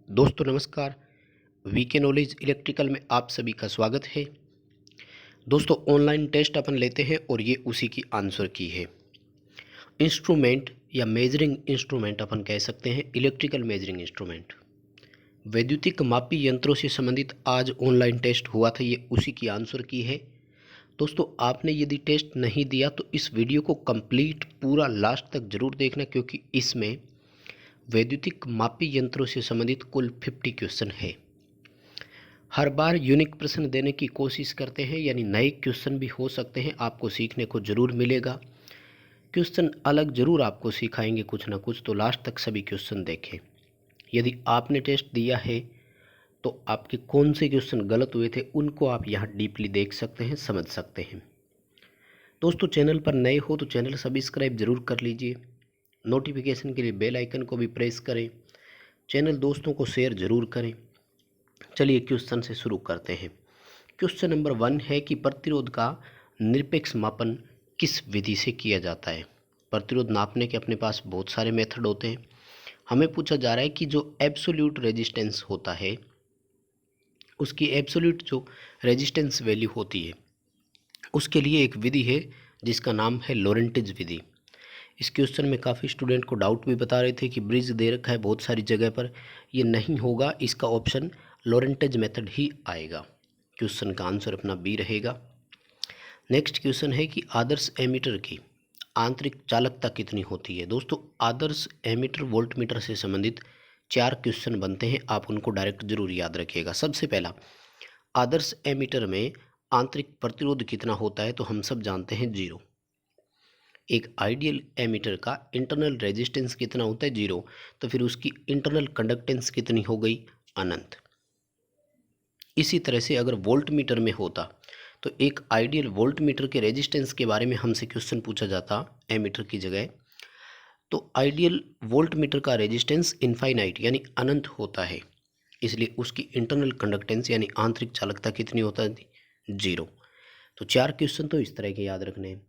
दोस्तों नमस्कार। VK knowledge electrical में आप सभी का स्वागत है। दोस्तों ऑनलाइन टेस्ट अपन लेते हैं और ये उसी की आंसर की है। इंस्ट्रूमेंट या मेजरिंग इंस्ट्रूमेंट अपन कह सकते हैं, इलेक्ट्रिकल मेजरिंग इंस्ट्रूमेंट, वैद्युतिक मापी यंत्रों से संबंधित आज ऑनलाइन टेस्ट हुआ था, ये उसी की आंसर की है। दोस्तों आपने यदि टेस्ट नहीं दिया तो इस वीडियो को कंप्लीट पूरा लास्ट तक जरूर देखना, क्योंकि इसमें वैद्युतिक मापी यंत्रों से संबंधित कुल 50 क्वेश्चन है। हर बार यूनिक प्रश्न देने की कोशिश करते हैं, यानी नए क्वेश्चन भी हो सकते हैं, आपको सीखने को ज़रूर मिलेगा। क्वेश्चन अलग ज़रूर आपको सिखाएंगे कुछ ना कुछ, तो लास्ट तक सभी क्वेश्चन देखें। यदि आपने टेस्ट दिया है तो आपके कौन से क्वेश्चन गलत हुए थे उनको आप यहाँ डीपली देख सकते हैं, समझ सकते हैं। दोस्तों चैनल पर नए हो तो चैनल सब्सक्राइब जरूर कर लीजिए, नोटिफिकेशन के लिए बेल आइकन को भी प्रेस करें, चैनल दोस्तों को शेयर जरूर करें। चलिए क्वेश्चन से शुरू करते हैं। क्वेश्चन नंबर 1 है कि प्रतिरोध का निरपेक्ष मापन किस विधि से किया जाता है। प्रतिरोध नापने के अपने पास बहुत सारे मेथड होते हैं। हमें पूछा जा रहा है कि जो एब्सोल्यूट रेजिस्टेंस होता है, उसकी एब्सोल्यूट जो रेजिस्टेंस वैल्यू होती है, उसके लिए एक विधि है जिसका नाम है लोरेंटेज विधि। इस क्वेश्चन में काफ़ी स्टूडेंट को डाउट भी बता रहे थे कि ब्रिज दे रखा है बहुत सारी जगह पर, ये नहीं होगा, इसका ऑप्शन लोरेंटेज मेथड ही आएगा। क्वेश्चन का आंसर अपना बी रहेगा। नेक्स्ट क्वेश्चन है कि आदर्श एमीटर की आंतरिक चालकता कितनी होती है। दोस्तों आदर्श एमीटर वोल्टमीटर से संबंधित 4 क्वेश्चन बनते हैं, आप उनको डायरेक्ट जरूर याद रखिएगा। सबसे पहला, आदर्श एमीटर में आंतरिक प्रतिरोध कितना होता है, तो हम सब जानते हैं 0। एक आइडियल एमीटर का इंटरनल रेजिस्टेंस कितना होता है, 0, तो फिर उसकी इंटरनल कंडक्टेंस कितनी हो गई, अनंत। इसी तरह से अगर वोल्ट मीटर में होता तो एक आइडियल वोल्ट मीटर के रेजिस्टेंस के बारे में हमसे क्वेश्चन पूछा जाता एमीटर की जगह, तो आइडियल वोल्ट मीटर का रेजिस्टेंस इनफाइनाइट यानी अनंत होता है, इसलिए उसकी इंटरनल कंडक्टेंस यानी आंतरिक चालकता कितनी होता है, 0। तो 4 क्वेश्चन तो इस तरह के याद रखने हैं।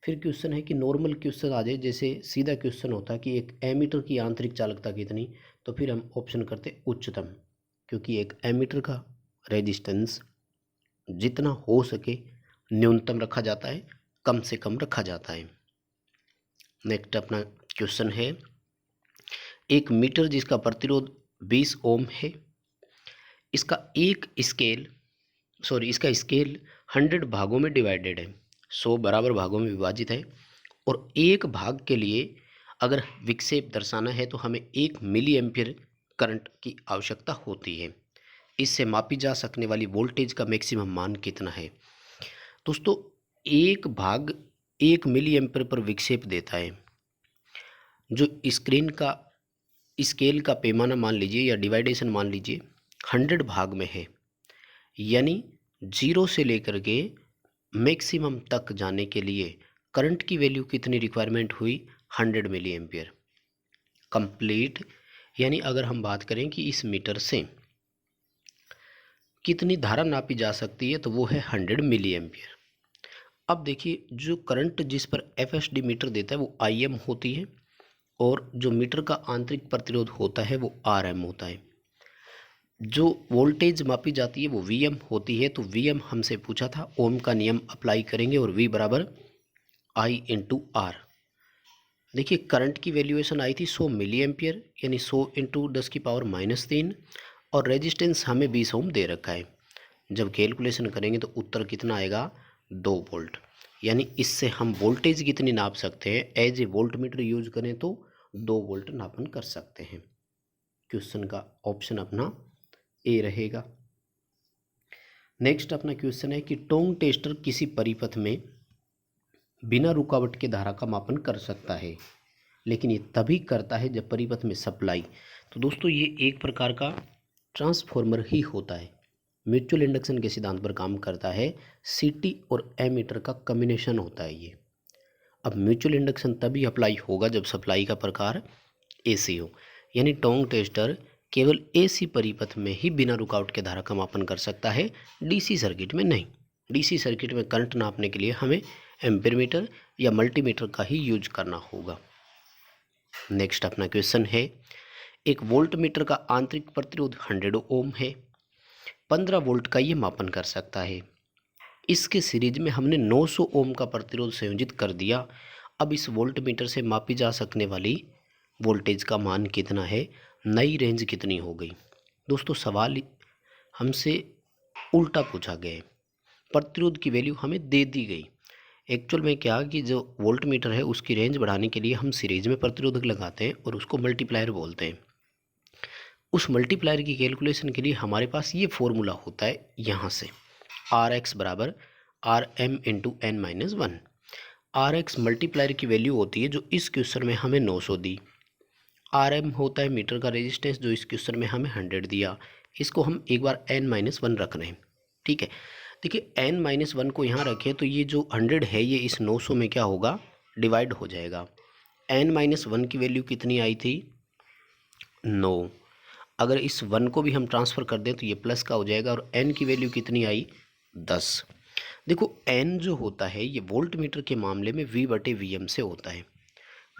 फिर क्वेश्चन है कि नॉर्मल क्वेश्चन आ जाए, जैसे सीधा क्वेश्चन होता है कि एक एमीटर की आंतरिक चालकता कितनी, तो फिर हम ऑप्शन करते उच्चतम, क्योंकि एक एमीटर का रेजिस्टेंस जितना हो सके न्यूनतम रखा जाता है, कम से कम रखा जाता है। नेक्स्ट अपना क्वेश्चन है, एक मीटर जिसका प्रतिरोध 20 ओम है, इसका इसका स्केल 100 भागों में डिवाइडेड है, 100 बराबर भागों में विभाजित है, और एक भाग के लिए अगर विक्षेप दर्शाना है तो हमें 1 मिली एम्पियर करंट की आवश्यकता होती है। इससे मापी जा सकने वाली वोल्टेज का मैक्सिमम मान कितना है। दोस्तों एक भाग 1 मिली एम्पियर पर विक्षेप देता है। जो स्केल का पैमाना मान लीजिए या डिवाइडेशन मान लीजिए 100 भाग में है, यानी 0 से लेकर के मैक्सिमम तक जाने के लिए करंट की वैल्यू कितनी रिक्वायरमेंट हुई, 100 मिली एम्पियर कंप्लीट। यानी अगर हम बात करें कि इस मीटर से कितनी धारा नापी जा सकती है, तो वो है 100 मिली एम्पियर। अब देखिए जो करंट जिस पर एफएसडी मीटर देता है वो आईएम होती है, और जो मीटर का आंतरिक प्रतिरोध होता है वो आरएम होता है। जो वोल्टेज मापी जाती है वो वीएम होती है, तो वीएम हमसे पूछा था, ओम का नियम अप्लाई करेंगे और वी बराबर आई इंटू आर। देखिए करंट की वैल्यूएशन आई थी 100 मिली एम्पियर, यानी 100 इंटू 10⁻³ और रेजिस्टेंस हमें 20 ओम दे रखा है। जब कैलकुलेशन करेंगे तो उत्तर कितना आएगा, 2 वोल्ट। यानी इससे हम वोल्टेज कितनी नाप सकते हैं, as a volt meter use करें तो 2 वोल्ट नापन कर सकते हैं। क्वेश्चन का ऑप्शन अपना ए रहेगा। नेक्स्ट अपना क्वेश्चन है कि टोंग टेस्टर किसी परिपथ में बिना रुकावट के धारा का मापन कर सकता है, लेकिन ये तभी करता है जब परिपथ में सप्लाई। तो दोस्तों ये एक प्रकार का ट्रांसफॉर्मर ही होता है, म्यूचुअल इंडक्शन के सिद्धांत पर काम करता है, सीटी और एमीटर का कॉम्बिनेशन होता है ये। अब म्यूचुअल इंडक्शन तभी अप्लाई होगा जब सप्लाई का प्रकार एसी हो, यानी टोंग टेस्टर केवल एसी परिपथ में ही बिना रुकावट के धारा का मापन कर सकता है, डीसी सर्किट में नहीं। डीसी सर्किट में करंट नापने के लिए हमें एम्पीयर मीटर या मल्टीमीटर का ही यूज करना होगा। नेक्स्ट अपना क्वेश्चन है, एक वोल्ट मीटर का आंतरिक प्रतिरोध 100 ओम है, 15 वोल्ट का ये मापन कर सकता है। इसके सीरीज में हमने 900 ओम का प्रतिरोध संयोजित कर दिया। अब इस वोल्ट मीटर से मापी जा सकने वाली वोल्टेज का मान कितना है, नई रेंज कितनी हो गई। दोस्तों सवाल हमसे उल्टा पूछा गया है, प्रतिरोध की वैल्यू हमें दे दी गई। एक्चुअल में क्या कि जो वोल्ट मीटर है उसकी रेंज बढ़ाने के लिए हम सीरीज में प्रतिरोधक लगाते हैं और उसको मल्टीप्लायर बोलते हैं। उस मल्टीप्लायर की कैलकुलेशन के लिए हमारे पास ये फॉर्मूला होता है, यहाँ से आर एक्स बराबर R M into N minus one. R X multiplier की वैल्यू होती है जो इस क्वेश्चन में हमें 900 दी। आर एम होता है मीटर का रेजिस्टेंस जो इस क्वेश्चन में हमें 100 दिया। इसको हम एक बार एन माइनस वन रख रहे हैं। ठीक है, देखिए एन माइनस वन को यहाँ रखें तो ये जो 100 है ये इस 900 में क्या होगा, डिवाइड हो जाएगा। एन माइनस वन की वैल्यू कितनी आई थी, 9। अगर इस 1 को भी हम ट्रांसफ़र कर दें तो ये प्लस का हो जाएगा और n की वैल्यू कितनी आई, 10। देखो n जो होता है ये वोल्ट मीटर के मामले में V/Vm से होता है।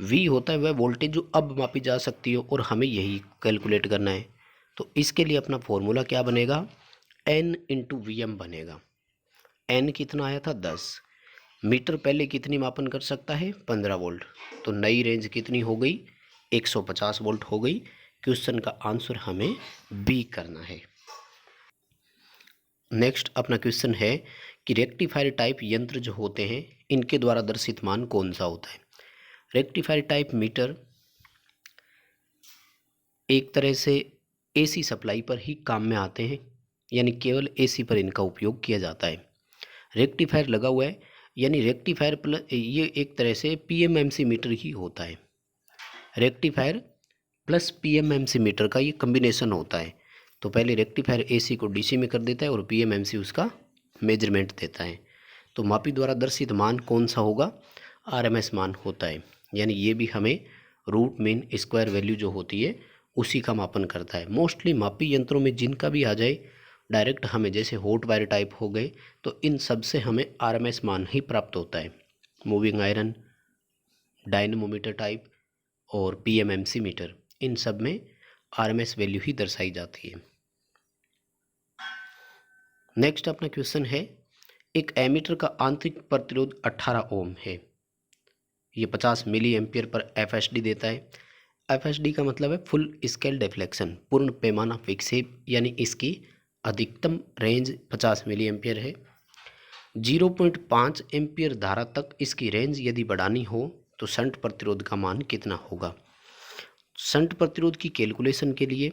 V होता है वह वोल्टेज जो अब मापी जा सकती हो और हमें यही कैलकुलेट करना है। तो इसके लिए अपना फॉर्मूला क्या बनेगा, n इंटू Vm बनेगा। n कितना आया था, 10। मीटर पहले कितनी मापन कर सकता है, 15 वोल्ट। तो नई रेंज कितनी हो गई, 150 वोल्ट हो गई। क्वेश्चन का आंसर हमें बी करना है। नेक्स्ट अपना क्वेश्चन है कि रेक्टिफायर टाइप यंत्र जो होते हैं इनके द्वारा दर्शित मान कौन सा होता है। रेक्टिफायर टाइप मीटर एक तरह से एसी सप्लाई पर ही काम में आते हैं, यानी केवल एसी पर इनका उपयोग किया जाता है। रेक्टिफायर लगा हुआ है यानी रेक्टिफायर प्लस, ये एक तरह से पीएमएमसी मीटर ही होता है। रेक्टिफायर प्लस पीएमएमसी मीटर का ये कम्बिनेशन होता है। तो पहले रेक्टिफायर एसी को डीसी में कर देता है और पीएमएमसी उसका मेजरमेंट देता है। तो मापी द्वारा दर्शित मान कौन सा होगा, आरएमएस मान होता है। यानी ये भी हमें रूट मीन स्क्वायर वैल्यू जो होती है उसी का मापन करता है। मोस्टली मापी यंत्रों में जिनका भी आ जाए डायरेक्ट हमें, जैसे हॉट वायर टाइप हो गए, तो इन सब से हमें आरएमएस मान ही प्राप्त होता है। मूविंग आयरन, डायनमोमीटर टाइप और पीएमएमसी मीटर, इन सब में आरएमएस वैल्यू ही दर्शाई जाती है। नेक्स्ट अपना क्वेश्चन है, एक एमीटर का आंतरिक प्रतिरोध 18 ओम है। ये 50 मिली एम्पियर पर एफएसडी देता है। एफएसडी का मतलब है फुल स्केल डिफ्लेक्शन, पूर्ण पैमाना विक्षेप, यानी इसकी अधिकतम रेंज 50 मिली एम्पियर है। 0.5 एम्पियर धारा तक इसकी रेंज यदि बढ़ानी हो तो शंट प्रतिरोध का मान कितना होगा। शंट प्रतिरोध की कैलकुलेशन के लिए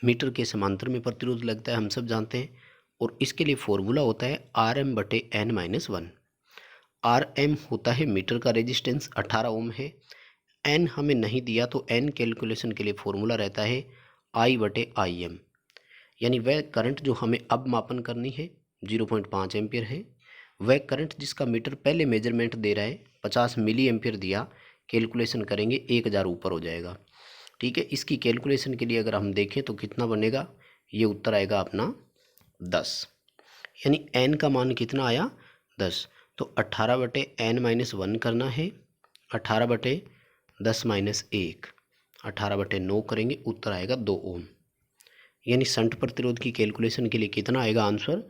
मीटर के समांतर में प्रतिरोध लगता है, हम सब जानते हैं, और इसके लिए फॉर्मूला होता है Rm/n-1। Rm होता है मीटर का रेजिस्टेंस, 18 ओम है। n हमें नहीं दिया तो n कैलकुलेशन के लिए फॉर्मूला रहता है I/Im, यानी वह करंट जो हमें अब मापन करनी है 0.5 एम्पियर है, वह करंट जिसका मीटर पहले मेजरमेंट दे रहा है 50 मिली एम्पियर दिया, कैलकुलेशन करेंगे 1000 ऊपर हो जाएगा। ठीक है, इसकी कैलकुलेशन के लिए अगर हम देखें तो कितना बनेगा, ये उत्तर आएगा अपना 10, यानी n का मान कितना आया, 10। तो 18/n-1 करना है, 18/10-1, 18/9 करेंगे, उत्तर आएगा 2 ओम। यानी शंट प्रतिरोध की कैलकुलेशन के लिए कितना आएगा आंसर,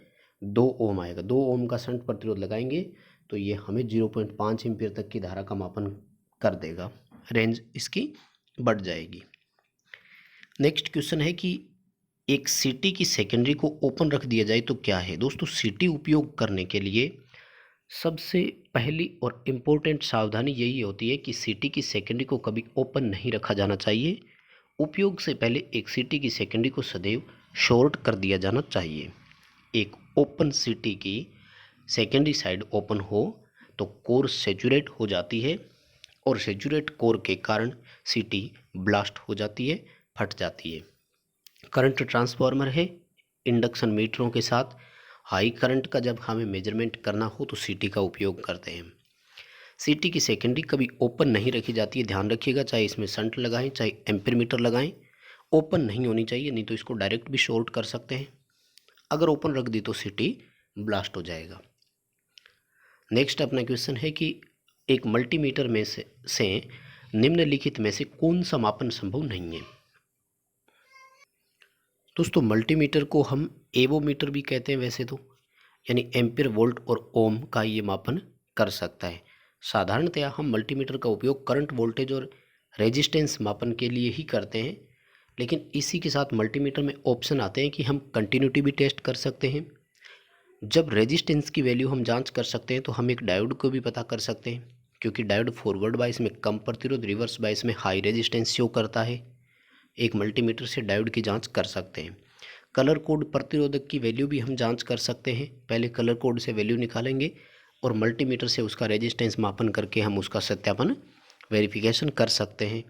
2 ओम आएगा। 2 ओम का शंट प्रतिरोध लगाएंगे तो ये हमें 0.5 एम्पियर तक की धारा का मापन कर देगा, रेंज इसकी बढ़ जाएगी। नेक्स्ट क्वेश्चन है कि एक सीटी की सेकेंडरी को ओपन रख दिया जाए तो क्या है। दोस्तों सीटी उपयोग करने के लिए सबसे पहली और इम्पोर्टेंट सावधानी यही होती है कि सीटी की सेकेंडरी को कभी ओपन नहीं रखा जाना चाहिए। उपयोग से पहले एक सीटी की सेकेंडरी को सदैव शॉर्ट कर दिया जाना चाहिए। एक ओपन सीटी की सेकेंडरी साइड ओपन हो तो कोर सैचुरेट हो जाती है और सैचुरेट कोर के कारण सीटी ब्लास्ट हो जाती है, फट जाती है। करंट ट्रांसफार्मर है, इंडक्शन मीटरों के साथ हाई करंट का जब हमें मेजरमेंट करना हो तो सीटी का उपयोग करते हैं। सीटी की सेकेंडरी कभी ओपन नहीं रखी जाती है, ध्यान रखिएगा, चाहे इसमें शंट लगाएं चाहे एम्पीयर मीटर लगाएं, ओपन नहीं होनी चाहिए, नहीं तो इसको डायरेक्ट भी शॉर्ट कर सकते हैं। अगर ओपन रख दी तो सीटी ब्लास्ट हो जाएगा। नेक्स्ट अपना क्वेश्चन है कि एक मल्टीमीटर में से निम्नलिखित में से कौन सा मापन संभव नहीं है। दोस्तों मल्टीमीटर को हम एवोमीटर भी कहते हैं वैसे तो, यानी एम्पीयर, वोल्ट और ओम का ये मापन कर सकता है। साधारणतया हम मल्टीमीटर का उपयोग करंट, वोल्टेज और रेजिस्टेंस मापन के लिए ही करते हैं, लेकिन इसी के साथ मल्टीमीटर में ऑप्शन आते हैं कि हम कंटिन्यूटी भी टेस्ट कर सकते हैं। जब रेजिस्टेंस की वैल्यू हम जांच कर सकते हैं तो हम एक डायोड को भी पता कर सकते हैं, क्योंकि डायोड फॉरवर्ड बायस में कम प्रतिरोध, रिवर्स बायस में हाई रेजिस्टेंस शो करता है। एक मल्टीमीटर से डायोड की जांच कर सकते हैं। कलर कोड प्रतिरोधक की वैल्यू भी हम जांच कर सकते हैं। पहले कलर कोड से वैल्यू निकालेंगे और मल्टीमीटर से उसका रेजिस्टेंस मापन करके हम उसका सत्यापन, वेरिफिकेशन कर सकते हैं।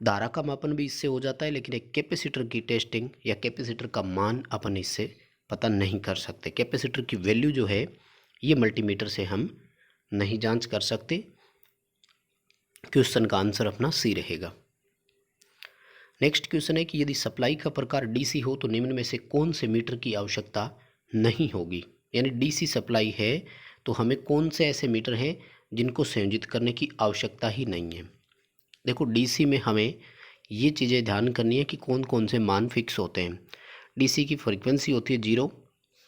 धारा का मापन भी इससे हो जाता है, लेकिन एक कैपेसिटर की टेस्टिंग या कैपेसिटर का मान अपन इससे पता नहीं कर सकते। कैपेसिटर की वैल्यू जो है ये मल्टीमीटर से हम नहीं जांच कर सकते। क्वेश्चन का आंसर अपना सी रहेगा। नेक्स्ट क्वेश्चन है कि यदि सप्लाई का प्रकार डीसी हो तो निम्न में से कौन से मीटर की आवश्यकता नहीं होगी। यानी डीसी सप्लाई है तो हमें कौन से ऐसे मीटर हैं जिनको संयोजित करने की आवश्यकता ही नहीं है। देखो डीसी में हमें ये चीज़ें ध्यान करनी है कि कौन कौन से मान फिक्स होते हैं। डीसी की फ्रीक्वेंसी होती है 0,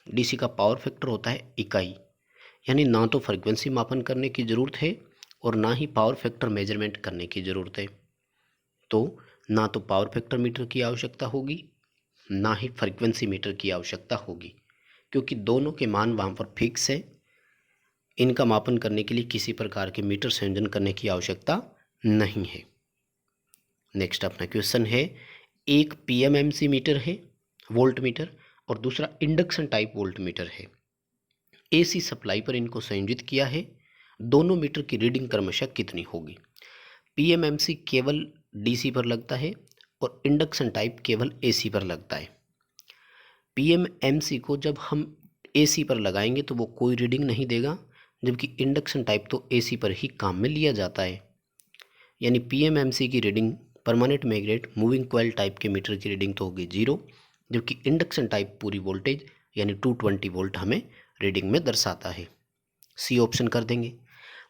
डीसी का पावर फैक्टर होता है इकाई, यानी ना तो फ्रीक्वेंसी मापन करने की ज़रूरत है और ना ही पावर फैक्टर मेजरमेंट करने की ज़रूरत है। तो ना तो पावर फैक्टर मीटर की आवश्यकता होगी, ना ही फ्रीक्वेंसी मीटर की आवश्यकता होगी, क्योंकि दोनों के मान वहाँ पर फिक्स है। इनका मापन करने के लिए किसी प्रकार के मीटर संयोजन करने की आवश्यकता नहीं है। नेक्स्ट अपना क्वेश्चन है, एक पीएमएमसी मीटर है, वोल्ट मीटर, और दूसरा इंडक्शन टाइप वोल्ट मीटर है। एसी सप्लाई पर इनको संयोजित किया है। दोनों मीटर की रीडिंग क्रमशः कितनी होगी। पीएमएमसी केवल डीसी पर लगता है और इंडक्शन टाइप केवल एसी पर लगता है। पीएमएमसी को जब हम एसी पर लगाएंगे तो वो कोई रीडिंग नहीं देगा, जबकि इंडक्शन टाइप तो एसी पर ही काम में लिया जाता है। यानी पीएमएमसी की reading permanent magnet moving coil type के मीटर की रीडिंग तो होगी 0, जबकि इंडक्शन टाइप पूरी वोल्टेज यानी 220 वोल्ट हमें रीडिंग में दर्शाता है। सी ऑप्शन कर देंगे।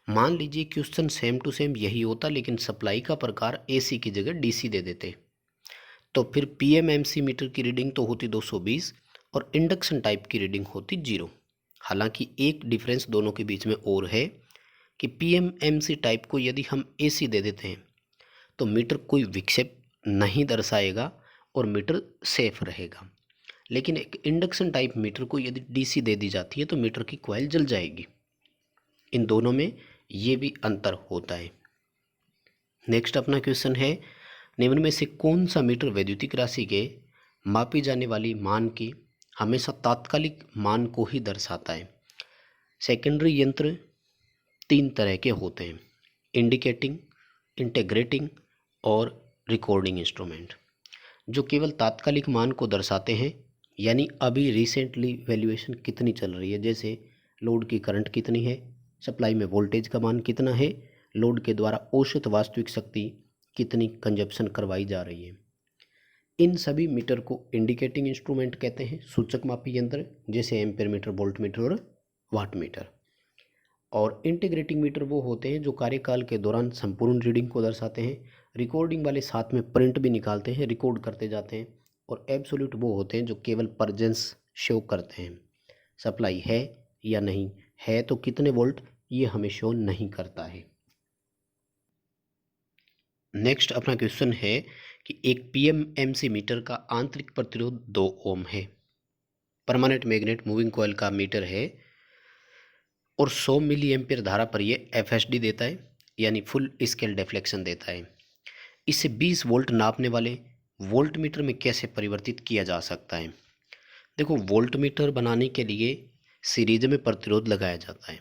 मान लीजिए क्वेश्चन सेम टू सेम यही होता, लेकिन सप्लाई का प्रकार एसी की जगह डीसी दे देते, तो फिर पीएमएमसी मीटर की रीडिंग तो होती 220 और इंडक्शन टाइप की रीडिंग होती 0। हालांकि एक डिफरेंस दोनों के बीच में और है कि पीएमएमसी टाइप को यदि हम एसी दे देते हैं तो मीटर कोई विक्षेप नहीं दर्शाएगा और मीटर सेफ रहेगा, लेकिन एक इंडक्शन टाइप मीटर को यदि डीसी दे दी जाती है तो मीटर की कॉइल जल जाएगी। इन दोनों में ये भी अंतर होता है। नेक्स्ट अपना क्वेश्चन है, निम्न में से कौन सा मीटर वैद्युतिक राशि के मापी जाने वाली मान की हमेशा तात्कालिक मान को ही दर्शाता है। सेकेंडरी यंत्र 3 तरह के होते हैं, इंडिकेटिंग, इंटीग्रेटिंग और रिकॉर्डिंग इंस्ट्रूमेंट, जो केवल तात्कालिक मान को दर्शाते हैं, यानी अभी रिसेंटली वैल्यूएशन कितनी चल रही है, जैसे लोड की करंट कितनी है, सप्लाई में वोल्टेज का मान कितना है, लोड के द्वारा औसत वास्तविक शक्ति कितनी कंजप्शन करवाई जा रही है। इन सभी मीटर को इंडिकेटिंग इंस्ट्रूमेंट कहते हैं, सूचक मापी यंत्र, जैसे एम्पीयर मीटर, वोल्ट मीटर और वाट मीटर। और इंटीग्रेटिंग मीटर वो होते हैं जो कार्यकाल के दौरान संपूर्ण रीडिंग को दर्शाते हैं। रिकॉर्डिंग वाले साथ में प्रिंट भी निकालते हैं, रिकॉर्ड करते जाते हैं। और एब्सोल्यूट वो होते हैं जो केवल परजेंस शो करते हैं, सप्लाई है या नहीं है तो कितने वोल्ट ये हमें शो नहीं करता है। नेक्स्ट अपना क्वेश्चन है कि एक पीएमएमसी मीटर का आंतरिक प्रतिरोध 2 ओम है, परमानेंट मैग्नेट मूविंग कॉइल का मीटर है और 100 मिली एम्पियर धारा पर ये एफएसडी देता है, यानी फुल स्केल डिफ्लेक्शन देता है। इसे 20 वोल्ट नापने वाले वोल्ट मीटर में कैसे परिवर्तित किया जा सकता है। देखो वोल्ट मीटर बनाने के लिए सीरीज में प्रतिरोध लगाया जाता है।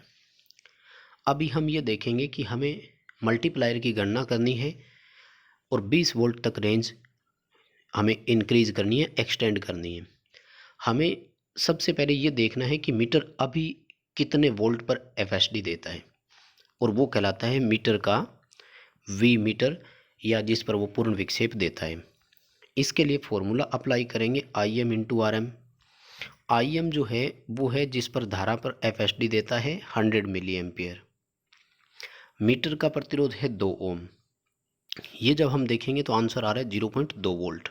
अभी हम ये देखेंगे कि हमें मल्टीप्लायर की गणना करनी है और 20 वोल्ट तक रेंज हमें इंक्रीज करनी है, एक्सटेंड करनी है। हमें सबसे पहले ये देखना है कि मीटर अभी कितने वोल्ट पर एफएसडी देता है, और वो कहलाता है मीटर का वी मीटर, या जिस पर वो पूर्ण विक्षेप देता है। इसके लिए फॉर्मूला अप्लाई करेंगे I M into R M. I M जो है वो है जिस पर धारा पर एफएसडी देता है 100 मिली एम्पियर। मीटर का प्रतिरोध है 2 ओम। ये जब हम देखेंगे तो आंसर आ रहा है 0.2 वोल्ट।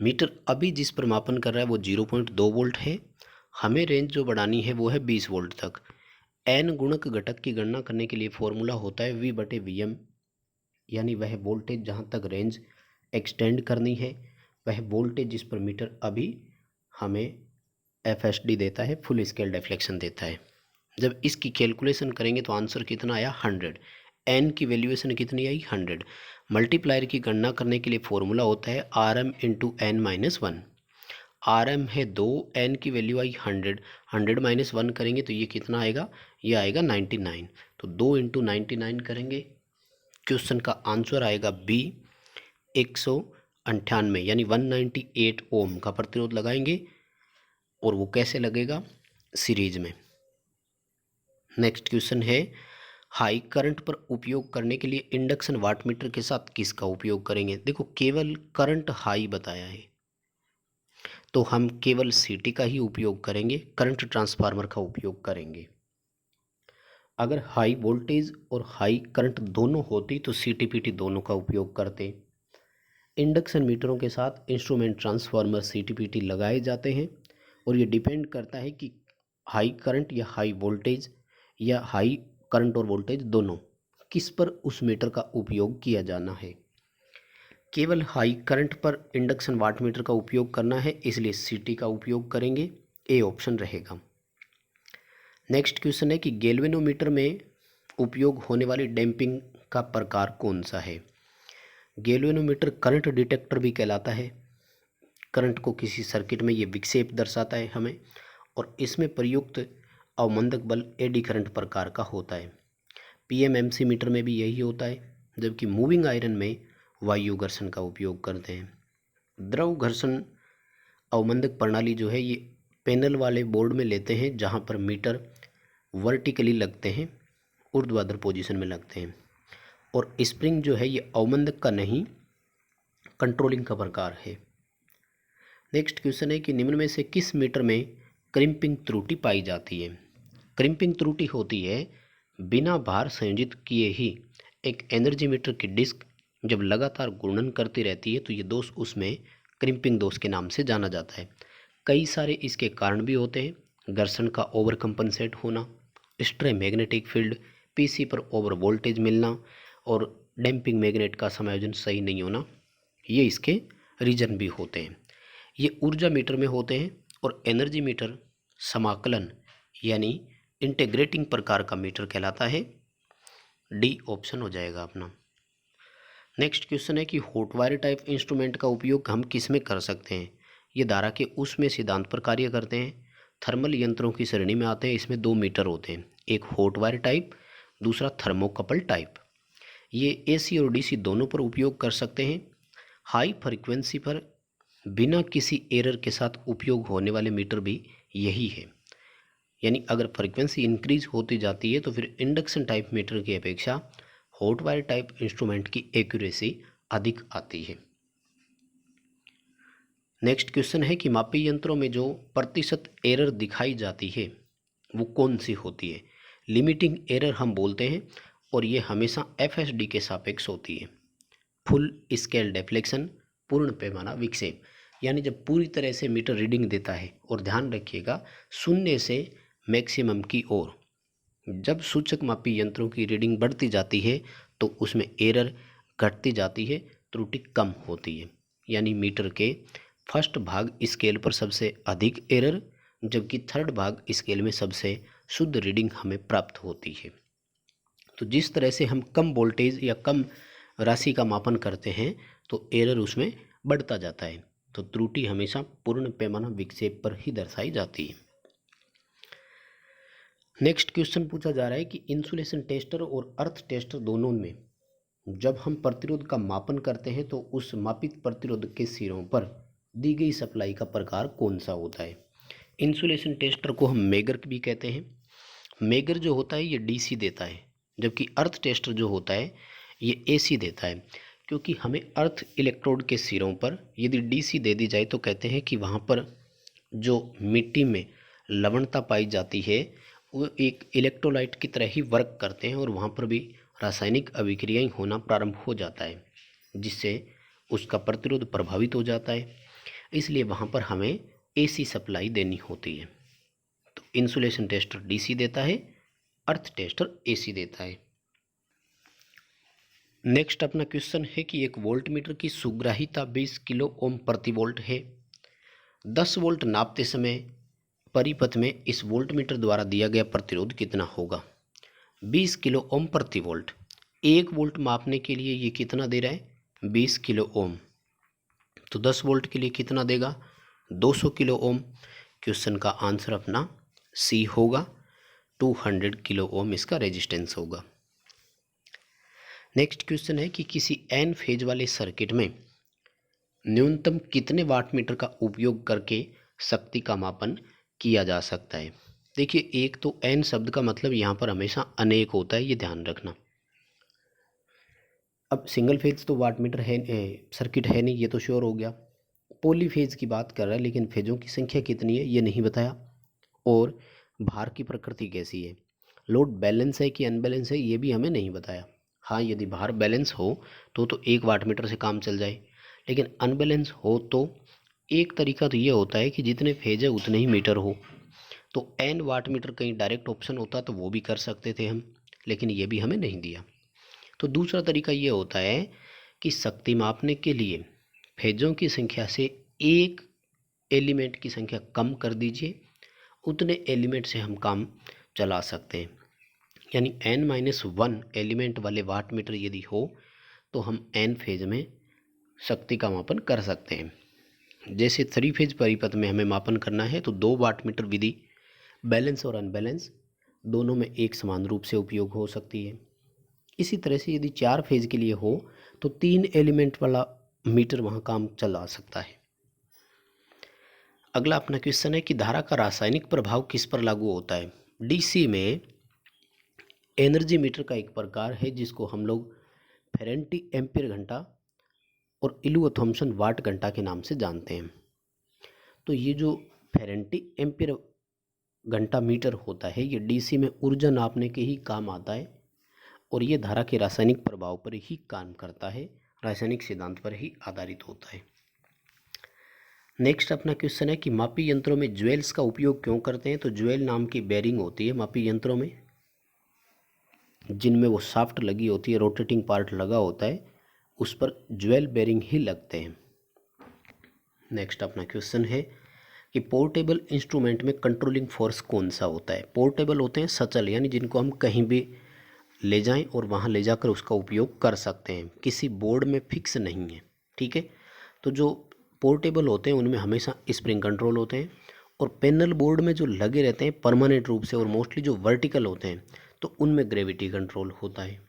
मीटर अभी जिस पर मापन कर रहा है वो 0.2 वोल्ट है। हमें रेंज जो बढ़ानी है वो है 20 वोल्ट तक। एन गुणक घटक की गणना करने के लिए फॉर्मूला होता है V/Vm, यानी वह वोल्टेज जहाँ तक रेंज एक्सटेंड करनी है, वह वोल्टेज जिस पर मीटर अभी हमें FSD देता है, फुल स्केल डिफ्लेक्शन देता है। जब इसकी कैलकुलेशन करेंगे तो आंसर कितना आया 100। एन की वैल्यूएशन कितनी आई 100। मल्टीप्लायर की गणना करने के लिए फॉर्मूला होता है RM into N minus 1। RM है 2, एन की वैल्यू आई 100, 100 माइनस 1 करेंगे तो ये कितना आएगा, ये आएगा 99। तो 2 इंटू 99 करेंगे, क्वेश्चन का आंसर आएगा B 198, यानी 198 ओम का प्रतिरोध लगाएंगे। और वो कैसे लगेगा, सीरीज में। नेक्स्ट क्वेश्चन है, हाई करंट पर उपयोग करने के लिए इंडक्शन वाटमीटर के साथ किसका उपयोग करेंगे। देखो केवल करंट हाई बताया है तो हम केवल CT का ही उपयोग करेंगे, करंट ट्रांसफार्मर का उपयोग करेंगे। अगर हाई वोल्टेज और हाई करंट दोनों होती तो CTPT दोनों का उपयोग करते। इंडक्शन मीटरों के साथ इंस्ट्रूमेंट ट्रांसफार्मर CTPT लगाए जाते हैं और ये डिपेंड करता है कि हाई करंट या हाई वोल्टेज या हाई करंट और वोल्टेज दोनों किस पर उस मीटर का उपयोग किया जाना है। केवल हाई करंट पर इंडक्शन वाटमीटर का उपयोग करना है, इसलिए CT का उपयोग करेंगे, ए ऑप्शन रहेगा। नेक्स्ट क्वेश्चन है कि गैल्वेनोमीटर में उपयोग होने वाली डैम्पिंग का प्रकार कौन सा है। गैल्वेनोमीटर करंट डिटेक्टर भी कहलाता है। करंट को किसी सर्किट में ये विक्षेप दर्शाता है हमें, और इसमें प्रयुक्त अवमंदक बल एडी करंट प्रकार का होता है। PMMC मीटर में भी यही होता है, जबकि मूविंग आयरन में वायु घर्षण का उपयोग करते हैं। द्रव घर्षण अवमंदक प्रणाली जो है ये पैनल वाले बोर्ड में लेते हैं, जहाँ पर मीटर वर्टिकली लगते हैं, ऊर्ध्वाधर पोजीशन में लगते हैं। और स्प्रिंग जो है ये अवमंदक का नहीं, कंट्रोलिंग का प्रकार है। नेक्स्ट क्वेश्चन है कि निम्न में से किस मीटर में क्रिम्पिंग त्रुटि पाई जाती है। क्रिम्पिंग त्रुटि होती है बिना भार संयोजित किए ही एक एनर्जी मीटर की डिस्क जब लगातार घूर्णन करती रहती है तो ये दोष उसमें क्रिम्पिंग दोष के नाम से जाना जाता है। कई सारे इसके कारण भी होते हैं, घर्षण का ओवर कंपनसेट होना, स्ट्रे मैग्नेटिक फील्ड, PC पर ओवर वोल्टेज मिलना और डैम्पिंग मैग्नेट का समायोजन सही नहीं होना, ये इसके रीजन भी होते हैं। ये ऊर्जा मीटर में होते हैं और एनर्जी मीटर समाकलन यानी इंटीग्रेटिंग प्रकार का मीटर कहलाता है। D ऑप्शन हो जाएगा अपना। नेक्स्ट क्वेश्चन है कि हॉट वायर टाइप इंस्ट्रूमेंट का उपयोग हम किस में कर सकते हैं। ये धारा के उस में सिद्धांत पर कार्य करते हैं। थर्मल यंत्रों की श्रेणी में आते हैं। इसमें 2 मीटर होते हैं, एक हॉट वायर टाइप, दूसरा थर्मोकपल टाइप। ये AC और DC दोनों पर उपयोग कर सकते हैं। हाई फ्रिक्वेंसी पर बिना किसी एरर के साथ उपयोग होने वाले मीटर भी यही है, यानी अगर फ्रिक्वेंसी इंक्रीज होती जाती है तो फिर इंडक्शन टाइप मीटर की अपेक्षा हॉट वायर टाइप इंस्ट्रूमेंट की एक्यूरेसी अधिक आती है। नेक्स्ट क्वेश्चन है कि मापी यंत्रों में जो प्रतिशत एरर दिखाई जाती है वो कौन सी होती है। लिमिटिंग एरर हम बोलते हैं और ये हमेशा FSD के सापेक्ष होती है। फुल स्केल डिफ्लेक्शन, पूर्ण पैमाना विक्षेप, यानी जब पूरी तरह से मीटर रीडिंग देता है, और ध्यान रखिएगा शून्य से मैक्सिमम की ओर, जब सूचक मापी यंत्रों की रीडिंग बढ़ती जाती है तो उसमें एरर घटती जाती है, त्रुटि कम होती है। यानी मीटर के फर्स्ट भाग स्केल पर सबसे अधिक एरर, जबकि थर्ड भाग स्केल में सबसे शुद्ध रीडिंग हमें प्राप्त होती है। तो जिस तरह से हम कम वोल्टेज या कम राशि का मापन करते हैं तो एरर उसमें बढ़ता जाता है। तो त्रुटि हमेशा पूर्ण पैमाना विक्षेप पर ही दर्शाई जाती है। नेक्स्ट क्वेश्चन पूछा जा रहा है कि इंसुलेशन टेस्टर और अर्थ टेस्टर दोनों में जब हम प्रतिरोध का मापन करते हैं तो उस मापित प्रतिरोध के सिरों पर दी गई सप्लाई का प्रकार कौन सा होता है। इंसुलेशन टेस्टर को हम मेगर भी कहते हैं। मेगर जो होता है ये DC देता है, जबकि अर्थ टेस्टर जो होता है ये AC देता है। क्योंकि हमें अर्थ इलेक्ट्रोड के सिरों पर यदि DC दे दी जाए तो कहते हैं कि वहाँ पर जो मिट्टी में लवणता पाई जाती है वो एक इलेक्ट्रोलाइट की तरह ही वर्क करते हैं और वहाँ पर भी रासायनिक अभिक्रियाएं होना प्रारंभ हो जाता है, जिससे उसका प्रतिरोध प्रभावित हो जाता है। इसलिए वहाँ पर हमें एसी सप्लाई देनी होती है। तो इंसुलेशन टेस्टर डीसी देता है, अर्थ टेस्टर एसी देता है। नेक्स्ट अपना क्वेश्चन है कि एक वोल्ट मीटर की सुग्राहिता 20 किलो ओम प्रति वोल्ट है। 10 वोल्ट नापते समय परिपथ में इस वोल्ट मीटर द्वारा दिया गया प्रतिरोध कितना होगा? 20 किलो ओम प्रति वोल्ट। 1 वोल्ट मापने के लिए ये कितना दे रहा है? 20 किलो ओम। तो 10 वोल्ट के लिए कितना देगा? 200 किलो ओम। क्वेश्चन का आंसर अपना सी होगा, 200 किलो ओम इसका रेजिस्टेंस होगा। नेक्स्ट क्वेश्चन है कि किसी एन फेज वाले सर्किट में न्यूनतम कितने वाट मीटर का उपयोग करके शक्ति का मापन किया जा सकता है? देखिए, एक तो एन शब्द का मतलब यहाँ पर हमेशा अनेक होता है, ये ध्यान रखना। अब सिंगल फेज तो वाट मीटर है, सर्किट है नहीं, ये तो श्योर हो गया। पोली फेज की बात कर रहा है, लेकिन फेजों की संख्या कितनी है ये नहीं बताया, और भार की प्रकृति कैसी है, लोड बैलेंस है कि अनबैलेंस है ये भी हमें नहीं बताया। हाँ, यदि भार बैलेंस हो तो 1 वाट मीटर से काम चल जाए, लेकिन अनबैलेंस हो तो एक तरीका तो ये होता है कि जितने फेज है उतने ही मीटर हो। तो एन वाट मीटर कहीं डायरेक्ट ऑप्शन होता तो वो भी कर सकते थे हम, लेकिन ये भी हमें नहीं दिया। तो दूसरा तरीका ये होता है कि शक्ति मापने के लिए फेजों की संख्या से एक एलिमेंट की संख्या कम कर दीजिए, उतने एलिमेंट से हम काम चला सकते हैं। यानी n-1 एलिमेंट वाले वाट मीटर यदि हो तो हम n फेज में शक्ति का मापन कर सकते हैं। जैसे 3 फेज परिपथ में हमें मापन करना है तो 2 वाट मीटर विधि बैलेंस और अनबैलेंस दोनों में एक समान रूप से उपयोग हो सकती है। इसी तरह से यदि 4 फेज के लिए हो तो 3 एलिमेंट वाला मीटर वहाँ काम चला सकता है। अगला अपना क्वेश्चन है कि धारा का रासायनिक प्रभाव किस पर लागू होता है? डीसी में एनर्जी मीटर का एक प्रकार है जिसको हम लोग फेरेंटी एम्पीयर घंटा और इलुआ-थॉम्सन वाट घंटा के नाम से जानते हैं। तो ये जो फेरेंटी एम्पीयर घंटा मीटर होता है ये डीसी में ऊर्जा नापने के ही काम आता है, और ये धारा के रासायनिक प्रभाव पर ही काम करता है, रासायनिक सिद्धांत पर ही आधारित होता है। नेक्स्ट अपना क्वेश्चन है कि मापी यंत्रों में ज्वेल्स का उपयोग क्यों करते हैं? तो ज्वेल नाम की बेरिंग होती है मापी यंत्रों में, जिनमें वो शाफ्ट लगी होती है, रोटेटिंग पार्ट लगा होता है, उस पर ज्वेल बेरिंग ही लगते हैं। नेक्स्ट अपना क्वेश्चन है कि पोर्टेबल इंस्ट्रूमेंट में कंट्रोलिंग फोर्स कौन सा होता है? पोर्टेबल होते हैं सचल, यानी जिनको हम कहीं भी ले जाएं और वहाँ ले जाकर उसका उपयोग कर सकते हैं, किसी बोर्ड में फिक्स नहीं है। ठीक है, तो जो पोर्टेबल होते हैं उनमें हमेशा स्प्रिंग कंट्रोल होते हैं, और पैनल बोर्ड में जो लगे रहते हैं परमानेंट रूप से और मोस्टली जो वर्टिकल होते हैं तो उनमें ग्रेविटी कंट्रोल होता है।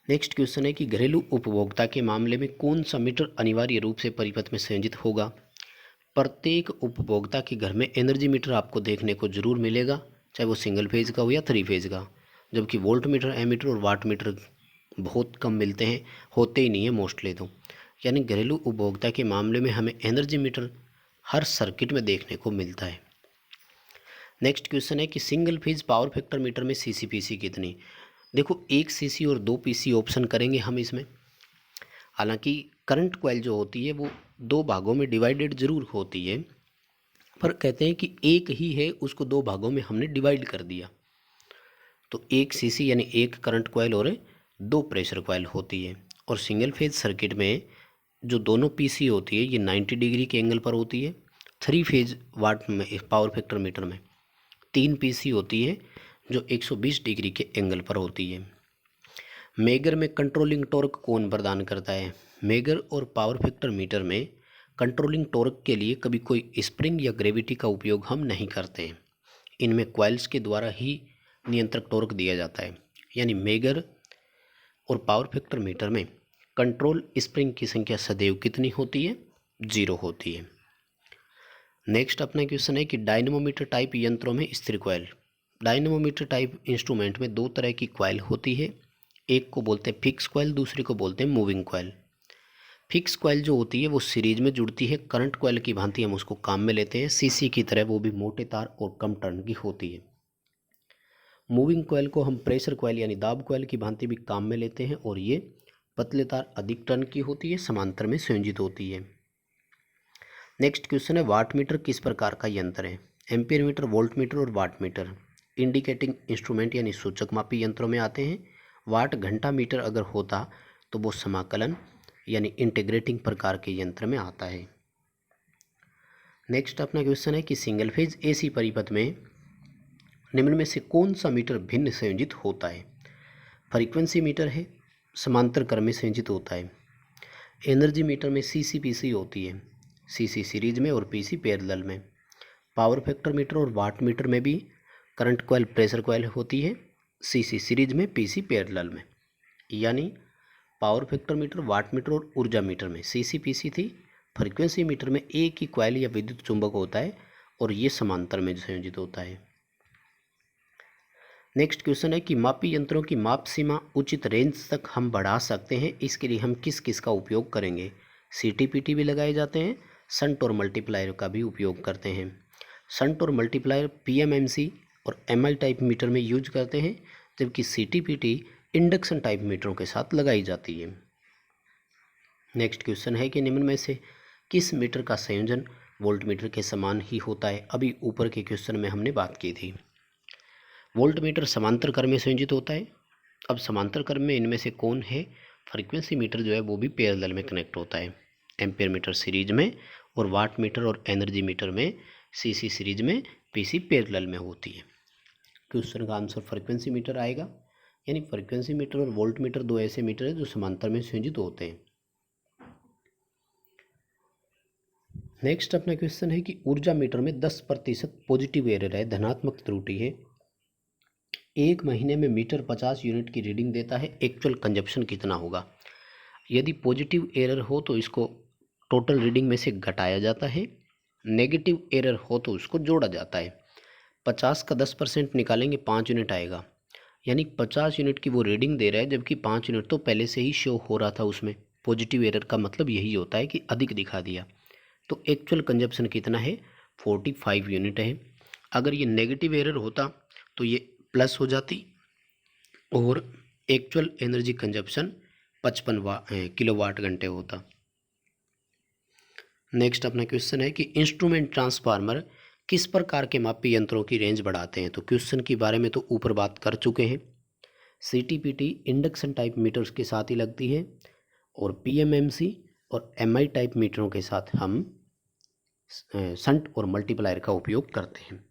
नेक्स्ट क्वेश्चन है कि घरेलू उपभोक्ता के मामले में कौन सा मीटर अनिवार्य रूप से परिपथ में संयोजित होगा? प्रत्येक उपभोक्ता के घर में एनर्जी मीटर आपको देखने को जरूर मिलेगा, चाहे वो सिंगल फेज का हो या 3 फेज का, जबकि वोल्ट मीटर, एमीटर और वाट मीटर बहुत कम मिलते हैं, होते ही नहीं है मोस्टली। तो यानी घरेलू उपभोक्ता के मामले में हमें एनर्जी मीटर हर सर्किट में देखने को मिलता है। नेक्स्ट क्वेश्चन है कि single phase power factor metre में सीसीपीसी कितनी? देखो, 1 सीसी और 2 पीसी ऑप्शन करेंगे हम इसमें। हालांकि करंट कॉइल जो होती है वो 2 भागों में डिवाइडेड जरूर होती है, पर कहते हैं कि एक ही है, उसको 2 भागों में हमने डिवाइड कर दिया। तो 1 सीसी यानी 1 करंट कॉइल और 2 प्रेशर कॉइल होती है। और सिंगल फेज सर्किट में जो दोनों पीसी होती है ये 90 डिग्री के एंगल पर होती है। 3 फेज वाट में पावर फैक्टर मीटर में 3 पीसी होती है जो 120 डिग्री के एंगल पर होती है। मेगर में कंट्रोलिंग टॉर्क कौन प्रदान करता है? मेगर और पावर फैक्टर मीटर में कंट्रोलिंग टॉर्क के लिए कभी कोई स्प्रिंग या ग्रेविटी का उपयोग हम नहीं करते हैं, इनमें कॉइल्स के द्वारा ही नियंत्रक टॉर्क दिया जाता है। यानी मेगर और पावर फैक्टर मीटर में कंट्रोल स्प्रिंग की संख्या सदैव कितनी होती है? 0 होती है। नेक्स्ट अपना क्वेश्चन है कि डायनेमोमीटर टाइप यंत्रों में स्थिर कॉइल। डायनेमोमीटर टाइप इंस्ट्रूमेंट में 2 तरह की कॉइल होती है, एक को बोलते हैं फिक्स कॉइल, दूसरे को बोलते हैं मूविंग कॉइल। फिक्स कॉइल जो होती है वो सीरीज में जुड़ती है, करंट कॉइल की भांति हम उसको काम में लेते हैं, सीसी की तरह वो भी मोटे तार और कम टर्न की होती है। मूविंग कॉइल को हम प्रेशर कॉइल यानी दाब कॉइल की भांति भी काम में लेते हैं, और ये पतले तार अधिक टर्न की होती है, समांतर में संयोजित होती है। नेक्स्ट क्वेश्चन है वाट मीटर किस प्रकार का यंत्र है? एम्पियर मीटर, वोल्ट मीटर और वाट मीटर इंडिकेटिंग इंस्ट्रूमेंट यानी सूचक मापी यंत्रों में आते हैं। वाट घंटा मीटर अगर होता तो वो समाकलन यानी इंटीग्रेटिंग प्रकार के यंत्र में आता है। नेक्स्ट अपना क्वेश्चन है कि सिंगल फेज एसी परिपथ में निम्न में से कौन सा मीटर भिन्न संयोजित होता है? फ्रीक्वेंसी मीटर है, समांतर क्रम में संयोजित होता है। एनर्जी मीटर में सीसी पीसी होती है, सीसी सीरीज में और पीसी पैरेलल में। पावर फैक्टर मीटर और वाट मीटर में भी करंट कॉइल, प्रेशर कॉइल होती है, सीसी सीरीज में, पीसी पैरेलल में। यानी power factor meter, watt meter और ऊर्जा मीटर में सीसी पीसी थी। फ्रीक्वेंसी मीटर में एक ही कॉइल या विद्युत चुंबक होता है और ये समांतर में संयोजित होता है। नेक्स्ट क्वेश्चन है कि मापी यंत्रों की माप सीमा उचित रेंज तक हम बढ़ा सकते हैं, इसके लिए हम किस किस का उपयोग करेंगे? सीटीपीटी भी लगाए जाते हैं, शंट और मल्टीप्लायर का भी उपयोग करते हैं। शंट और मल्टीप्लायर पीएमएमसी और एमआई टाइप मीटर में यूज करते हैं, जबकि सीटीपीटी इंडक्शन टाइप मीटरों के साथ लगाई जाती है। नेक्स्ट क्वेश्चन है कि निम्न में से किस मीटर का संयोजन वोल्ट मीटर के समान ही होता है? अभी ऊपर के क्वेश्चन में हमने बात की थी। वोल्ट मीटर समांतर क्रम में संयोजित होता है। अब समांतर क्रम में इनमें से कौन है? फ्रीक्वेंसी मीटर जो है वो भी पैरेलल में कनेक्ट होता है। एम्पियर मीटर सीरीज में और वाट मीटर और एनर्जी मीटर में सीसी सीरीज में, पीसी पैरेलल में होती है। क्वेश्चन का आंसर फ्रीक्वेंसी मीटर आएगा। यानी फ्रीक्वेंसी मीटर और वोल्ट मीटर दो ऐसे मीटर हैं जो समांतर में संयोजित होते हैं। नेक्स्ट अपना क्वेश्चन है कि ऊर्जा मीटर में 10% पॉजिटिव एरर है, धनात्मक त्रुटि है। एक महीने में मीटर 50 यूनिट की रीडिंग देता है, एक्चुअल कंजप्शन कितना होगा? यदि पॉजिटिव एरर हो तो इसको टोटल रीडिंग में से घटाया जाता है, नेगेटिव एरर हो तो उसको जोड़ा जाता है। 50 का 10% निकालेंगे 5 यूनिट आएगा। यानी 50 यूनिट की वो रीडिंग दे रहा है, जबकि 5 यूनिट तो पहले से ही शो हो रहा था उसमें। पॉजिटिव एरर का मतलब यही होता है कि अधिक दिखा दिया। तो एक्चुअल कंजप्शन कितना है? 45 यूनिट है। अगर ये नेगेटिव एरर होता तो ये प्लस हो जाती और एक्चुअल एनर्जी कंजप्शन 55 किलोवाट घंटे होता। नेक्स्ट अपना क्वेश्चन है कि इंस्ट्रूमेंट ट्रांसफार्मर किस प्रकार के मापी यंत्रों की रेंज बढ़ाते हैं? तो क्वेश्चन के बारे में तो ऊपर बात कर चुके हैं। सीटीपीटी इंडक्शन टाइप मीटर्स के साथ ही लगती है और पीएमएमसी और एमआई टाइप मीटरों के साथ हम शंट और मल्टीप्लायर का उपयोग करते हैं।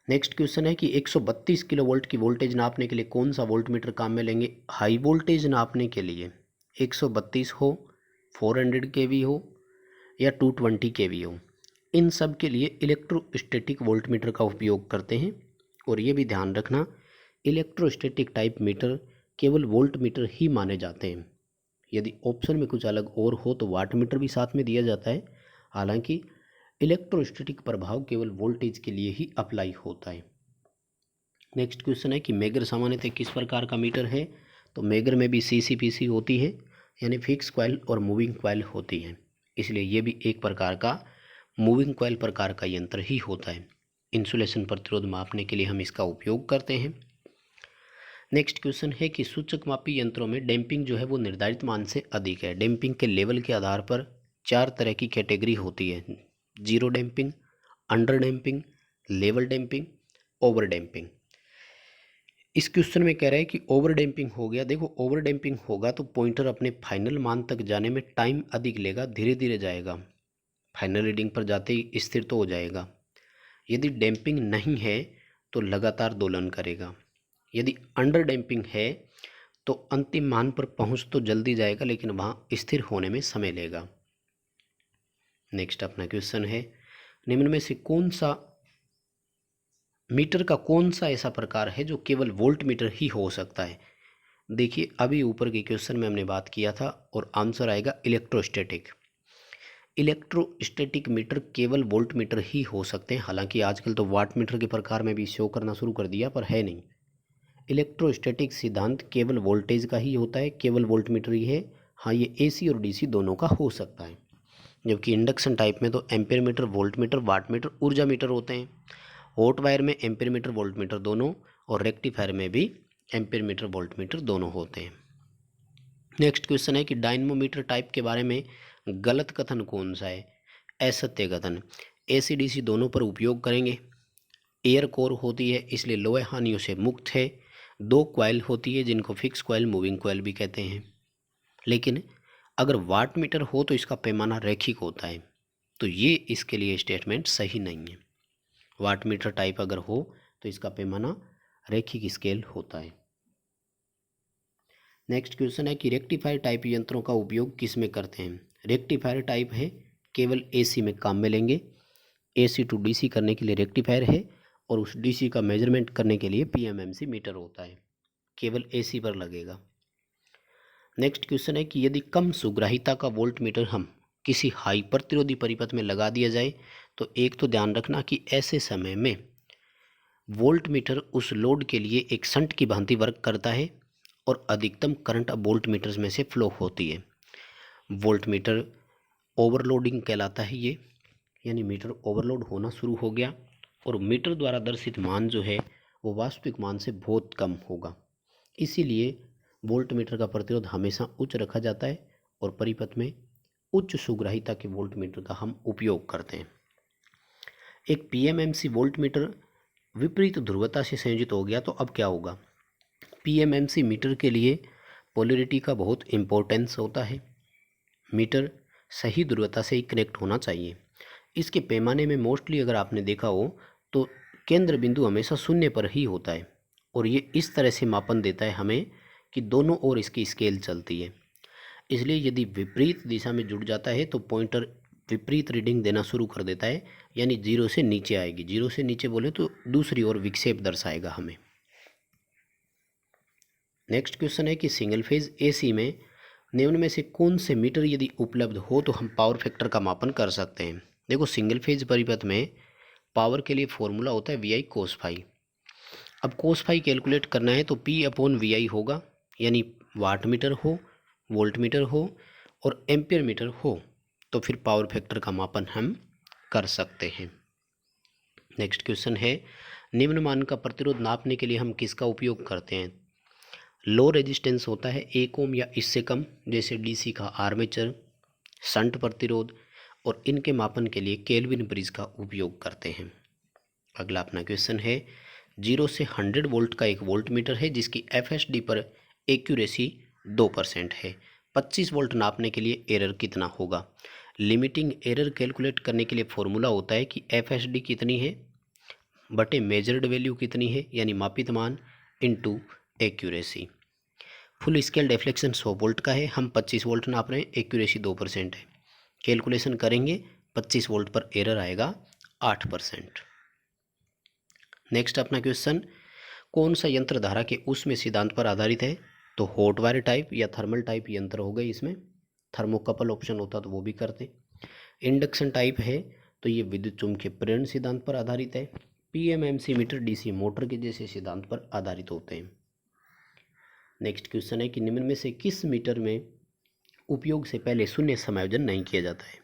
नेक्स्ट क्वेश्चन है कि 132 किलोवोल्ट की वोल्टेज नापने के लिए कौन सा वोल्ट मीटर काम में लेंगे? हाई वोल्टेज नापने के लिए 132 हो, 400 केवी हो या 220 केवी हो, इन सब के लिए इलेक्ट्रोस्टैटिक वोल्ट मीटर का उपयोग करते हैं। और ये भी ध्यान रखना, इलेक्ट्रोस्टैटिक टाइप मीटर केवल वोल्ट मीटर ही माने जाते हैं। यदि ऑप्शन में कुछ अलग और हो तो वाट मीटर भी साथ में दिया जाता है। हालांकि इलेक्ट्रोस्टैटिक प्रभाव केवल वोल्टेज के लिए ही अप्लाई होता है। नेक्स्ट क्वेश्चन है कि मेगर सामान्यतः किस प्रकार का मीटर है? तो मेगर में भी सीसीपीसी होती है, यानी फिक्स कॉइल और मूविंग कॉइल होती है, इसलिए ये भी एक प्रकार का मूविंग कॉइल प्रकार का यंत्र ही होता है। इंसुलेशन प्रतिरोध मापने के लिए हम इसका उपयोग करते हैं। नेक्स्ट क्वेश्चन है कि सूचक मापी यंत्रों में डैम्पिंग जो है वो निर्धारित मान से अधिक है। डैम्पिंग के लेवल के आधार पर 4 तरह की कैटेगरी होती है: zero damping, under damping, level damping, over damping. इस क्वेश्चन में कह रहा है कि ओवर डैम्पिंग हो गया। देखो, ओवर डैम्पिंग होगा तो पॉइंटर अपने फाइनल मान तक जाने में टाइम अधिक लेगा, धीरे धीरे जाएगा, फाइनल रीडिंग पर जाते ही स्थिर तो हो जाएगा। यदि डैम्पिंग नहीं है तो लगातार दोलन करेगा। यदि अंडर डैम्पिंग है तो अंतिम मान पर पहुंच तो जल्दी जाएगा, लेकिन वहाँ स्थिर होने में समय लेगा। नेक्स्ट अपना क्वेश्चन है, निम्न में से कौन सा मीटर का कौन सा ऐसा प्रकार है जो केवल वोल्ट मीटर ही हो सकता है? देखिए, अभी ऊपर के क्वेश्चन में हमने बात किया था और आंसर आएगा इलेक्ट्रोस्टैटिक। इलेक्ट्रोस्टैटिक मीटर केवल वोल्ट मीटर ही हो सकते हैं। हालांकि आजकल तो वाट मीटर के प्रकार में भी शो करना शुरू कर दिया, पर है नहीं। इलेक्ट्रोस्टैटिक सिद्धांत केवल वोल्टेज का ही होता है, केवल वोल्ट मीटर ही है। हाँ, ये एसी और डीसी दोनों का हो सकता है। जबकि इंडक्शन टाइप में तो ampere meter, volt meter, watt meter, ऊर्जा मीटर होते हैं। हॉट वायर में एम्पियर मीटर, वोल्ट मीटर दोनों, और रेक्टिफायर में भी एम्पियर मीटर, वोल्ट मीटर दोनों होते हैं। नेक्स्ट क्वेश्चन है कि डायनमोमीटर टाइप के बारे में गलत कथन कौन सा है? असत्य कथन। एसी-डीसी दोनों पर उपयोग करेंगे। एयर कोर होती है इसलिए लोहे हानियों से मुक्त है। 2 क्वाइल होती है जिनको फिक्स क्वाइल, मूविंग क्वाइल भी कहते हैं। लेकिन अगर वाट मीटर हो तो इसका पैमाना रैखिक होता है, तो ये इसके लिए स्टेटमेंट सही नहीं है। वाट मीटर टाइप अगर हो तो इसका पैमाना रैखिक स्केल होता है। नेक्स्ट क्वेश्चन है कि रेक्टिफायर टाइप यंत्रों का उपयोग किस में करते हैं। रेक्टिफायर टाइप है केवल एसी में काम में लेंगे। एसी टू डीसी करने के लिए रेक्टिफायर है और उस डीसी का मेजरमेंट करने के लिए पीएमएमसी मीटर होता है, केवल एसी पर लगेगा। नेक्स्ट क्वेश्चन है कि यदि कम सुग्राहिता का वोल्ट मीटर हम किसी हाई प्रतिरोधी परिपथ में लगा दिया जाए तो एक तो ध्यान रखना कि ऐसे समय में वोल्ट मीटर उस लोड के लिए एक शंट की भांति वर्क करता है और अधिकतम करंट वोल्ट मीटर में से फ्लो होती है। वोल्ट मीटर ओवरलोडिंग कहलाता है ये, यानी मीटर ओवरलोड होना शुरू हो गया और मीटर द्वारा दर्शित मान जो है वो वास्तविक मान से बहुत कम होगा। इसीलिए वोल्ट मीटर का प्रतिरोध हमेशा उच्च रखा जाता है और परिपथ में उच्च सुग्राहिता के वोल्ट मीटर का हम उपयोग करते हैं। एक पीएमएमसी वोल्ट मीटर विपरीत ध्रुवता से संयोजित हो गया तो अब क्या होगा। पीएमएमसी मीटर के लिए पोलैरिटी का बहुत इम्पोर्टेंस होता है। मीटर सही ध्रुवता से ही कनेक्ट होना चाहिए। इसके पैमाने में मोस्टली अगर आपने देखा हो तो केंद्र बिंदु हमेशा शून्य पर ही होता है और ये इस तरह से मापन देता है हमें कि दोनों ओर इसकी स्केल चलती है। इसलिए यदि विपरीत दिशा में जुड़ जाता है तो पॉइंटर विपरीत रीडिंग देना शुरू कर देता है, यानी 0 से नीचे आएगी। 0 से नीचे बोले तो दूसरी ओर विक्षेप दर्शाएगा हमें। नेक्स्ट क्वेश्चन है कि सिंगल फेज एसी में निम्न में से कौन से मीटर यदि उपलब्ध हो तो हम पावर फैक्टर का मापन कर सकते हैं। देखो, सिंगल फेज परिपथ में पावर के लिए फॉर्मूला होता है VI cos फाई। अब cos फाई कैलकुलेट करना है तो P/VI होगा, यानी वाट मीटर हो, वोल्ट मीटर हो और एम्पियर मीटर हो तो फिर पावर फैक्टर का मापन हम कर सकते हैं। नेक्स्ट क्वेश्चन है निम्न मान का प्रतिरोध नापने के लिए हम किसका उपयोग करते हैं। लो रेजिस्टेंस होता है 1 ओम या इससे कम, जैसे डीसी का आर्मेचर, शंट प्रतिरोध, और इनके मापन के लिए केल्विन ब्रिज का उपयोग करते हैं। अगला अपना क्वेश्चन है 0 से 100 वोल्ट का एक वोल्ट मीटर है जिसकी FSD पर एक्यूरेसी 2% है। 25 वोल्ट नापने के लिए एरर कितना होगा। लिमिटिंग एरर कैलकुलेट करने के लिए फॉर्मूला होता है कि FSD कितनी है बटे मेजर्ड वैल्यू कितनी है, यानी मापित मान into accuracy. Full scale deflection 100 volt का है, हम 25 वोल्ट नाप रहे हैं, एक्यूरेसी 2% है। कैलकुलेशन करेंगे 25 वोल्ट पर एरर आएगा 8%। नेक्स्ट अपना क्वेश्चन, कौन सा यंत्र धारा के उष्म सिद्धांत पर आधारित है। तो हॉट वायर टाइप या थर्मल टाइप यंत्र हो गए, इसमें थर्मोकपल ऑप्शन होता तो वो भी करते। इंडक्शन टाइप है तो ये विद्युत चुम्बकीय प्रेरण सिद्धांत पर आधारित है। पीएमएमसी मीटर डीसी मोटर के जैसे सिद्धांत पर आधारित होते हैं। नेक्स्ट क्वेश्चन है कि निम्न में से किस मीटर में उपयोग से पहले शून्य समायोजन नहीं किया जाता है।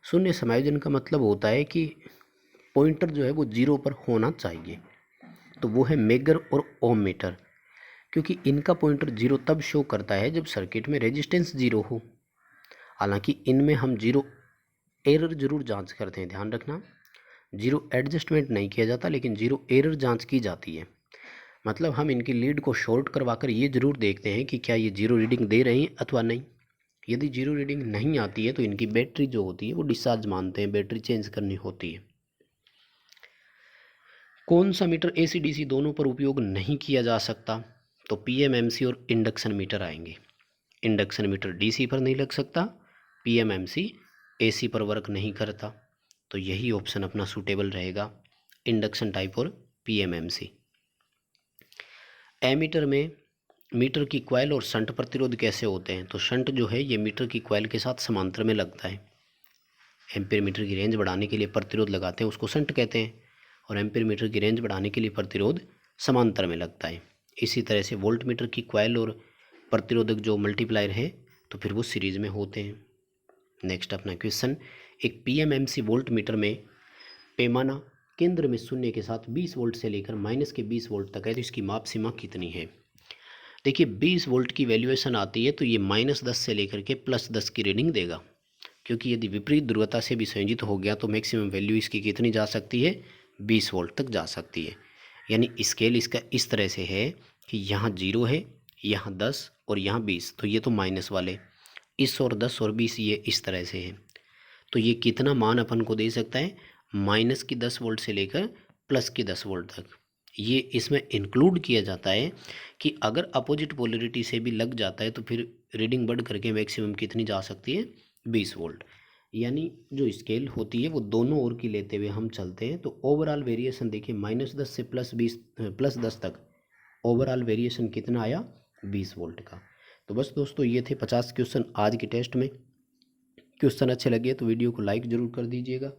शून्य समायोजन का मतलब होता है कि पॉइंटर जो है वो 0 पर होना चाहिए, तो वो है मेगर और ओम मीटर, क्योंकि इनका पॉइंटर 0 तब शो करता है जब सर्किट में रेजिस्टेंस 0 हो। हालांकि इनमें हम 0 एरर जरूर जांच करते हैं, ध्यान रखना 0 एडजस्टमेंट नहीं किया जाता लेकिन 0 एरर जांच की जाती है। मतलब हम इनकी लीड को शॉर्ट करवाकर ये जरूर देखते हैं कि क्या ये 0 रीडिंग दे रही हैं अथवा नहीं। यदि 0 रीडिंग नहीं आती है तो इनकी बैटरी जो होती है वो डिस्चार्ज मानते हैं, बैटरी चेंज करनी होती है। कौन सा मीटर AC DC दोनों पर उपयोग नहीं किया जा सकता। तो PMMC और इंडक्शन मीटर आएंगे। इंडक्शन मीटर DC पर नहीं लग सकता, PMMC AC पर वर्क नहीं करता, तो यही ऑप्शन अपना सूटेबल रहेगा, इंडक्शन टाइप और PMMC। एमीटर में मीटर की कॉइल और शंट प्रतिरोध कैसे होते हैं। तो शंट जो है ये मीटर की कॉइल के साथ समांतर में लगता है। एम्पीयर मीटर की रेंज बढ़ाने के लिए प्रतिरोध लगाते हैं, उसको शंट कहते हैं, और एम्पीयर मीटर की रेंज बढ़ाने के लिए प्रतिरोध समांतर में लगता है। इसी तरह से वोल्ट मीटर की कॉइल और प्रतिरोधक जो मल्टीप्लायर है तो फिर वो सीरीज में होते हैं। नेक्स्ट अपना क्वेश्चन, एक PMMC वोल्ट मीटर में पैमाना केंद्र में शून्य के साथ 20 वोल्ट से लेकर माइनस के 20 वोल्ट तक है, तो इसकी माप सीमा कितनी है। देखिए 20 वोल्ट की वैल्यूएशन आती है तो ये -10 से लेकर के +10 की रीडिंग देगा, क्योंकि यदि विपरीत ध्रुवता से भी संयोजित हो गया तो मैक्सिमम वैल्यू इसकी कितनी जा सकती है, 20 वोल्ट तक जा सकती है। यानी स्केल इसका इस तरह से है कि यहाँ 0 है, यहाँ 10 और यहाँ 20, तो ये तो माइनस वाले, इस और 10 और 20 ये इस तरह से है। तो ये कितना मान अपन को दे सकता है, माइनस की 10 वोल्ट से लेकर प्लस की 10 वोल्ट तक। ये इसमें इंक्लूड किया जाता है कि अगर अपोजिट पोलरिटी से भी लग जाता है तो फिर रीडिंग बढ़ करके मैक्सिमम कितनी जा सकती है, 20 वोल्ट। यानी जो स्केल होती है वो दोनों ओर की लेते हुए हम चलते हैं तो ओवरऑल वेरिएशन देखिए -10 से +10 तक ओवरऑल वेरिएशन कितना आया, 20 वोल्ट का। तो बस दोस्तों ये थे 50 क्वेश्चन आज के टेस्ट में। क्वेश्चन अच्छे लगे तो वीडियो को लाइक ज़रूर कर दीजिएगा।